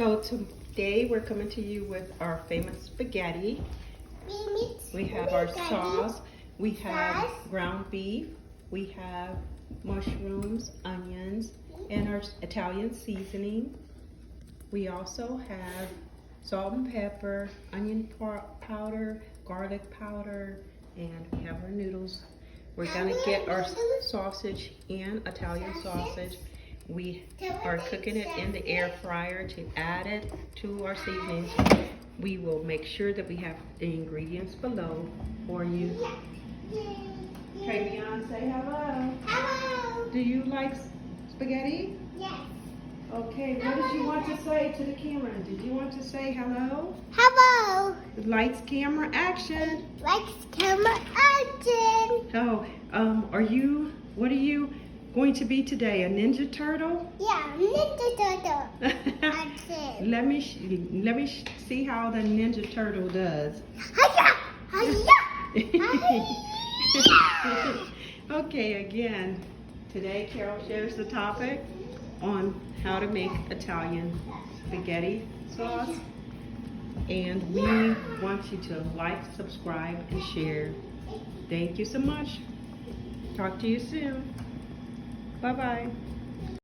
So today we're coming to you with our famous spaghetti. We have our sauce, we have ground beef, we have mushrooms, onions, and our Italian seasoning. We also have salt and pepper, onion powder, garlic powder, and we have our noodles. We're gonna get our sausage and Italian sausage. We are cooking it in the air fryer to add it to our seasonings. We will make sure that we have the ingredients below for you. Okay, Beyonce, say hello. Hello. Do you like spaghetti? Yes. Okay, what did you want to say to the camera? Did you want to say hello? Hello. Lights, camera, action. Lights, camera, action. Oh, what are you going to be today? A Ninja Turtle? Yeah, Ninja Turtle. Action. Let me see how the Ninja Turtle does. Hiya! Hiya! Hiya! Okay, again, today Carol shares the topic on how to make Italian spaghetti sauce. And we want you to like, subscribe, and share. Thank you so much. Talk to you soon. Bye-bye.